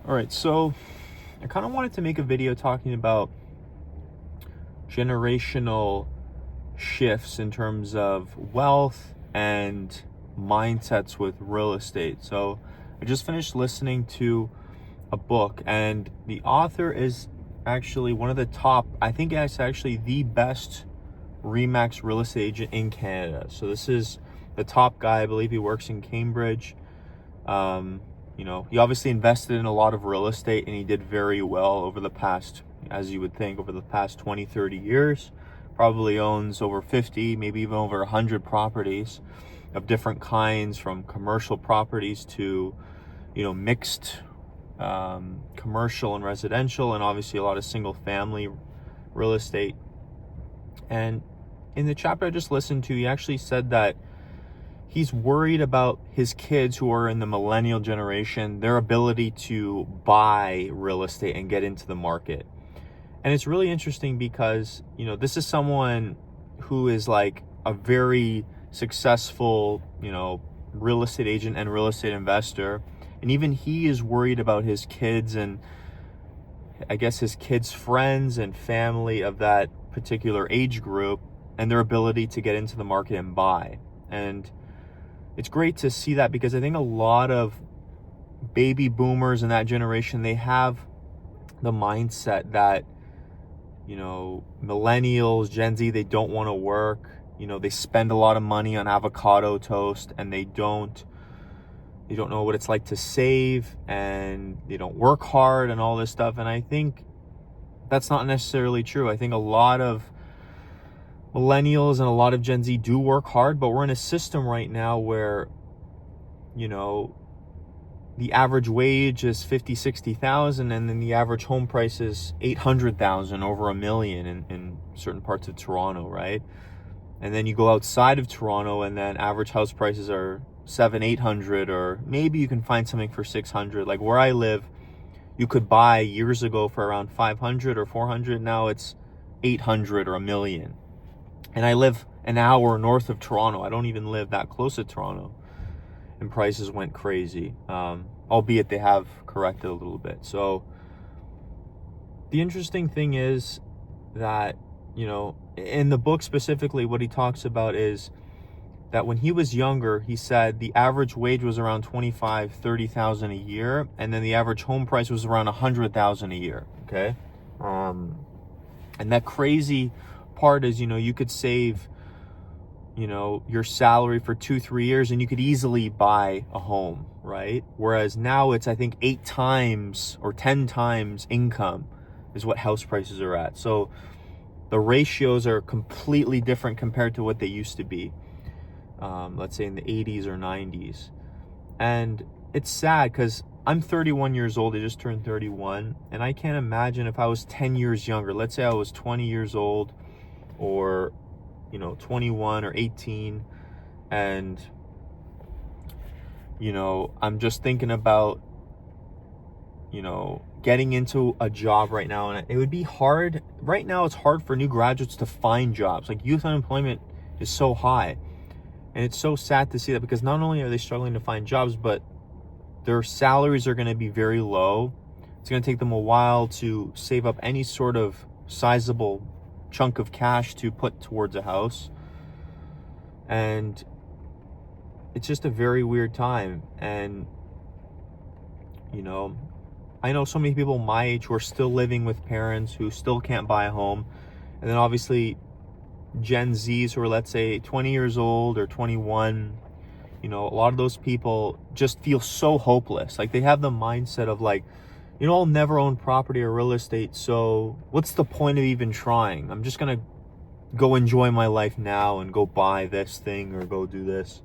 All right, so I kind of wanted to make a video talking about generational shifts in terms of wealth and mindsets with real estate. So I just finished listening to a book, and the author is actually one of the top, I think it's actually the best Remax real estate agent in Canada. So this is the top guy. I believe he works in Cambridge. He obviously invested in a lot of real estate, and he did very well over the past, as you would think, over the past 20, 30 years. Probably owns over 50, maybe even over 100 properties of different kinds, from commercial properties to, mixed commercial and residential, and obviously a lot of single family real estate. And in the chapter I just listened to, he actually said that he's worried about his kids who are in the millennial generation, their ability to buy real estate and get into the market. And it's really interesting because, this is someone who is like a very successful, real estate agent and real estate investor. And even he is worried about his kids and I guess his kids' friends and family of that particular age group and their ability to get into the market and buy. And it's great to see that, because I think a lot of baby boomers in that generation, they have the mindset that, millennials, Gen Z, they don't want to work. They spend a lot of money on avocado toast, and they don't know what it's like to save, and they don't work hard and all this stuff. And I think that's not necessarily true. I think a lot of millennials and a lot of Gen Z do work hard, but we're in a system right now where, the average wage is 50, 60,000, and then the average home price is 800,000, over $1 million in certain parts of Toronto, right? And then you go outside of Toronto, and then average house prices are 700, 800, or maybe you can find something for 600. Like where I live, you could buy years ago for around 500 or 400. Now it's 800 or $1 million. And I live an hour north of Toronto. I don't even live that close to Toronto. And prices went crazy, albeit they have corrected a little bit. So the interesting thing is that, in the book specifically, what he talks about is that when he was younger, he said the average wage was around 25, 30,000 a year, and then the average home price was around 100,000 a year. Okay, and that crazy part is, you could save, your salary for 2-3 years, and you could easily buy a home, right? Whereas now it's, I think, 8 times or 10 times income is what house prices are at. So the ratios are completely different compared to what they used to be. Let's say in the 80s or 90s. And it's sad because I'm 31 years old. I just turned 31. And I can't imagine if I was 10 years younger. Let's say I was 20 years old, or, 21 or 18. And, I'm just thinking about, getting into a job right now. And it would be hard. Right now, it's hard for new graduates to find jobs. Like, youth unemployment is so high. And it's so sad to see that, because not only are they struggling to find jobs, but their salaries are going to be very low. It's going to take them a while to save up any sort of sizable chunk of cash to put towards a house. And it's just a very weird time. And, I know so many people my age who are still living with parents who still can't buy a home. And then obviously Gen Zs who are, let's say, 20 years old or 21, a lot of those people just feel so hopeless. Like, they have the mindset of like, I'll never own property or real estate, so what's the point of even trying? I'm just gonna go enjoy my life now and go buy this thing or go do this.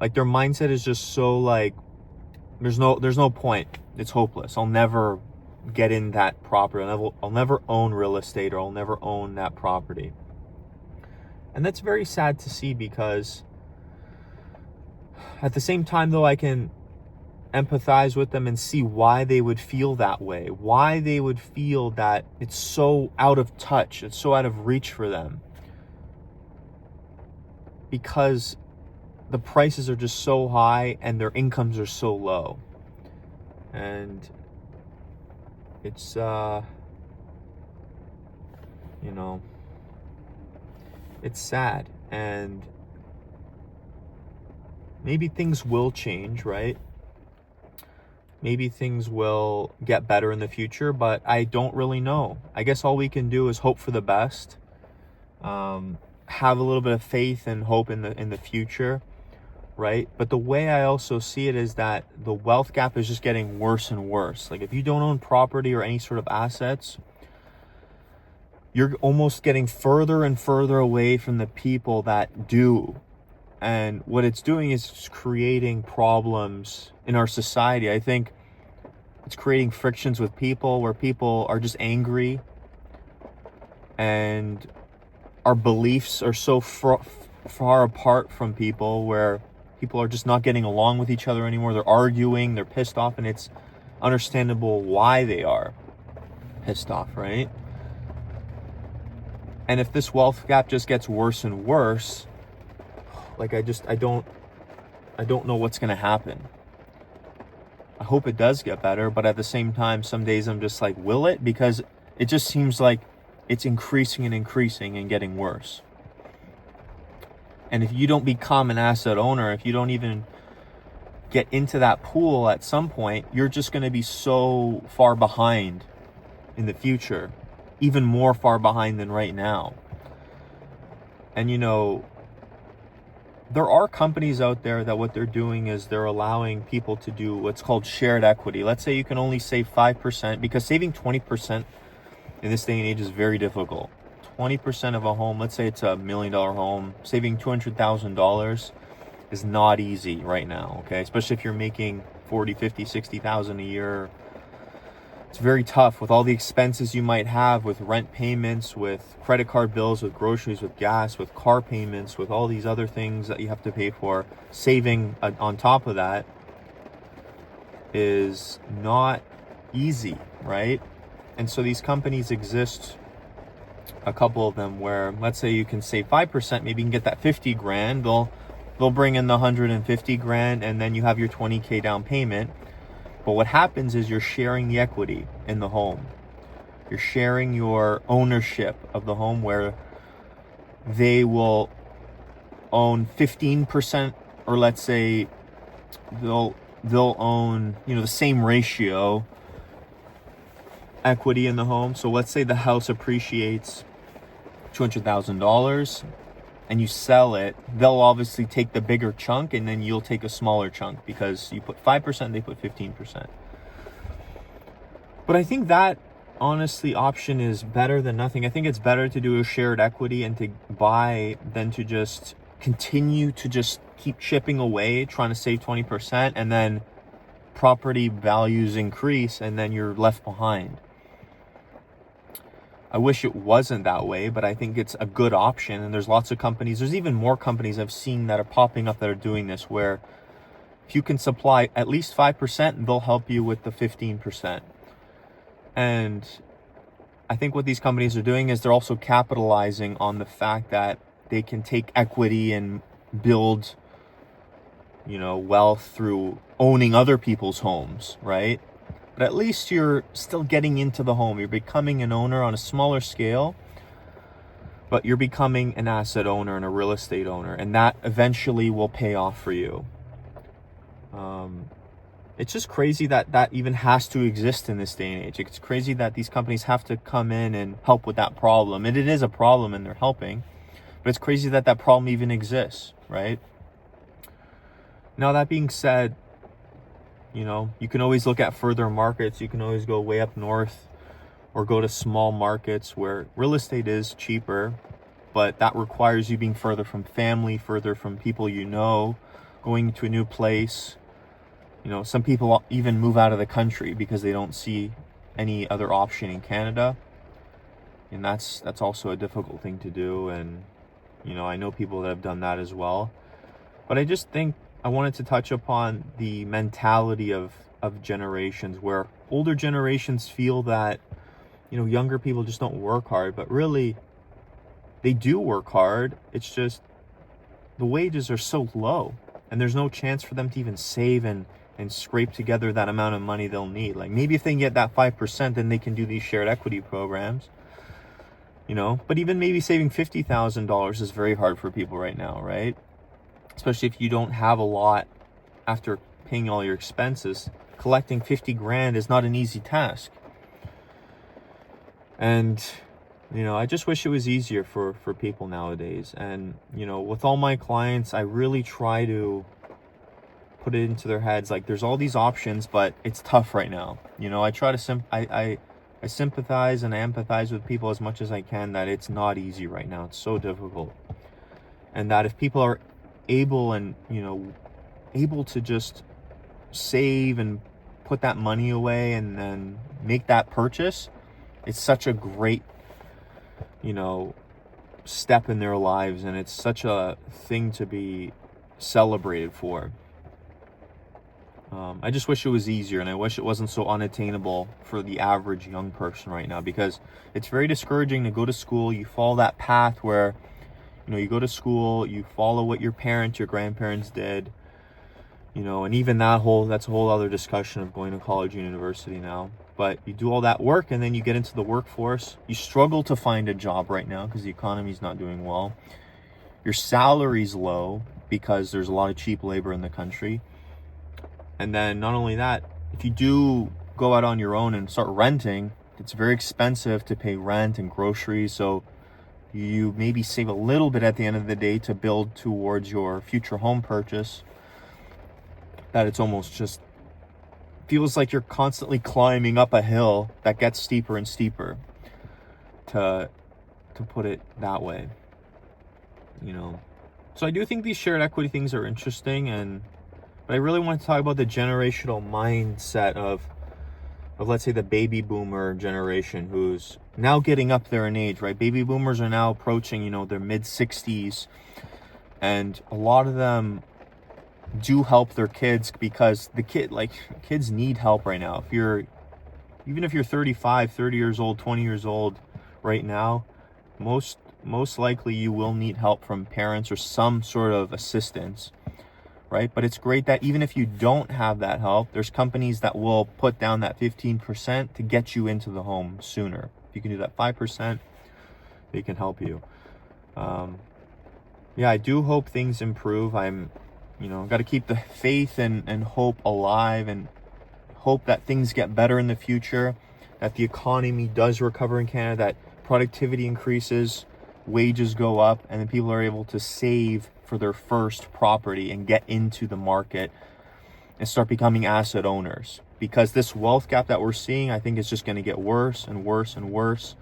Like, their mindset is just so like, there's no point. It's hopeless. I'll never get in that property. I'll never own real estate, or I'll never own that property. And that's very sad to see, because at the same time, though, I can empathize with them and see why they would feel that way, why they would feel that it's so out of touch, it's so out of reach for them, because the prices are just so high and their incomes are so low. And it's you know, it's sad, and maybe things will change, right? Maybe things will get better in the future, but I don't really know. I guess all we can do is hope for the best. Have a little bit of faith and hope in the future, right? But the way I also see it is that the wealth gap is just getting worse and worse. Like, if you don't own property or any sort of assets, you're almost getting further and further away from the people that do. And what it's doing is it's creating problems in our society. I think it's creating frictions with people where people are just angry, and our beliefs are so far apart from people where people are just not getting along with each other anymore. They're arguing, they're pissed off, and it's understandable why they are pissed off, right? And if this wealth gap just gets worse and worse, like, I don't know what's going to happen. I hope it does get better, but at the same time, some days I'm just like, will it? Because it just seems like it's increasing and getting worse. And if you don't become an asset owner, if you don't even get into that pool at some point, you're just going to be so far behind in the future, even more far behind than right now. And, there are companies out there that what they're doing is they're allowing people to do what's called shared equity. Let's say you can only save 5%, because saving 20% in this day and age is very difficult. 20% of a home, let's say it's $1 million home, saving $200,000 is not easy right now, okay? Especially if you're making 40, 50, 60,000 a year. It's very tough with all the expenses you might have, with rent payments, with credit card bills, with groceries, with gas, with car payments, with all these other things that you have to pay for. Saving on top of that is not easy, right? And so these companies exist, a couple of them, where let's say you can save 5%, maybe you can get that 50 grand. They'll bring in the 150 grand, and then you have your 20K down payment. But what happens is you're sharing the equity in the home. You're sharing your ownership of the home, where they will own 15%, or let's say they'll own, the same ratio equity in the home. So let's say the house appreciates $200,000 and you sell it, they'll obviously take the bigger chunk, and then you'll take a smaller chunk, because you put 5%, they put 15%. But I think that, honestly, option is better than nothing. I think it's better to do a shared equity and to buy than to just continue to just keep chipping away, trying to save 20%, and then property values increase and then you're left behind. I wish it wasn't that way, but I think it's a good option. And there's lots of companies, there's even more companies I've seen that are popping up that are doing this, where if you can supply at least 5%, they'll help you with the 15%. And I think what these companies are doing is they're also capitalizing on the fact that they can take equity and build, wealth through owning other people's homes, right? But at least you're still getting into the home. You're becoming an owner on a smaller scale, but you're becoming an asset owner and a real estate owner, and that eventually will pay off for you. It's just crazy that even has to exist in this day and age. It's crazy that these companies have to come in and help with that problem. And it is a problem, and they're helping, but it's crazy that problem even exists, right? Now, that being said, you can always look at further markets. You can always go way up north or go to small markets where real estate is cheaper, but that requires you being further from family, further from people going to a new place. Some people even move out of the country because they don't see any other option in Canada. And that's also a difficult thing to do. And, I know people that have done that as well. But I just think I wanted to touch upon the mentality of generations, where older generations feel that, younger people just don't work hard, but really they do work hard. It's just the wages are so low, and there's no chance for them to even save and and scrape together that amount of money they'll need. Like maybe if they can get that 5%, then they can do these shared equity programs, you know. But even maybe saving $50,000 is very hard for people right now, right? Especially if you don't have a lot after paying all your expenses. Collecting 50 grand is not an easy task. And, you know, I just wish it was easier for people nowadays. And, you know, with all my clients, I really try to put it into their heads, like there's all these options, but it's tough right now. You know, I try to I sympathize and I empathize with people as much as I can, that it's not easy right now. It's so difficult. And that if people are able and, you know, able to just save and put that money away and then make that purchase, it's such a great, you know, step in their lives, and it's such a thing to be celebrated for. I just wish it was easier, and I wish it wasn't so unattainable for the average young person right now, because it's very discouraging to go to school. You follow that path where, you know, you go to school, you follow what your parents, your grandparents did, you know, and even that's a whole other discussion of going to college and university now. But you do all that work and then you get into the workforce. You struggle to find a job right now because the economy's not doing well. Your salary's low because there's a lot of cheap labor in the country. And then not only that, if you do go out on your own and start renting, it's very expensive to pay rent and groceries. So you maybe save a little bit at the end of the day to build towards your future home purchase. That it's almost just feels like you're constantly climbing up a hill that gets steeper and steeper, to put it that way, you know. So I do think these shared equity things are interesting, but I really want to talk about the generational mindset of let's say the baby boomer generation, who's now getting up there in age, right? Baby boomers are now approaching, you know, their mid 60s, and a lot of them do help their kids because kids need help right now. Even if you're 35, 30 years old, 20 years old right now, most likely you will need help from parents or some sort of assistance, right? But it's great that even if you don't have that help, there's companies that will put down that 15% to get you into the home sooner. If you can do that 5%, they can help you. Yeah, I do hope things improve. Got to keep the faith and hope alive, and hope that things get better in the future, that the economy does recover in Canada, that productivity increases, wages go up, and then people are able to save for their first property and get into the market and start becoming asset owners. Because this wealth gap that we're seeing, I think, is just going to get worse and worse and worse,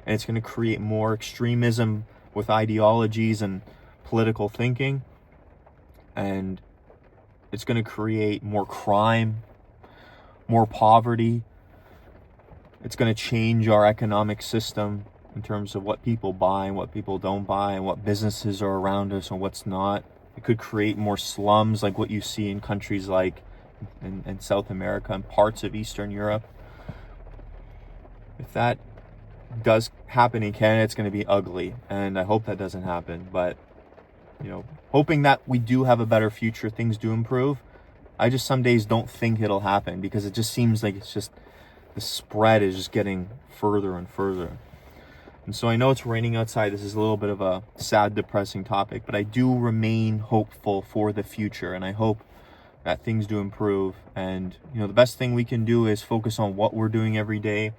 and it's going to create more extremism with ideologies and political thinking. And it's going to create more crime, more poverty. It's going to change our economic system in terms of what people buy and what people don't buy, and what businesses are around us and what's not. It could create more slums like what you see in countries like in South America and parts of Eastern Europe. If that does happen in Canada, it's going to be ugly, and I hope that doesn't happen. But, you know, hoping that we do have a better future, things do improve. I just some days don't think it'll happen, because it just seems like it's just, the spread is just getting further and further. And so I know it's raining outside. This is a little bit of a sad, depressing topic, but I do remain hopeful for the future, and I hope that things do improve. And, you know, the best thing we can do is focus on what we're doing every day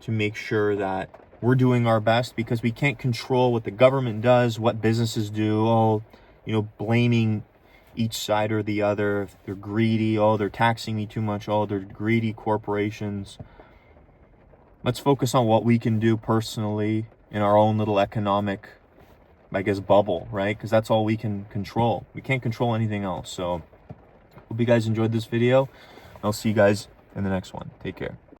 to make sure that we're doing our best, because we can't control what the government does, what businesses do, blaming each side or the other. If they're greedy, they're taxing me too much, they're greedy corporations. Let's focus on what we can do personally in our own little economic, bubble, right? Because that's all we can control. We can't control anything else. So hope you guys enjoyed this video. I'll see you guys in the next one. Take care.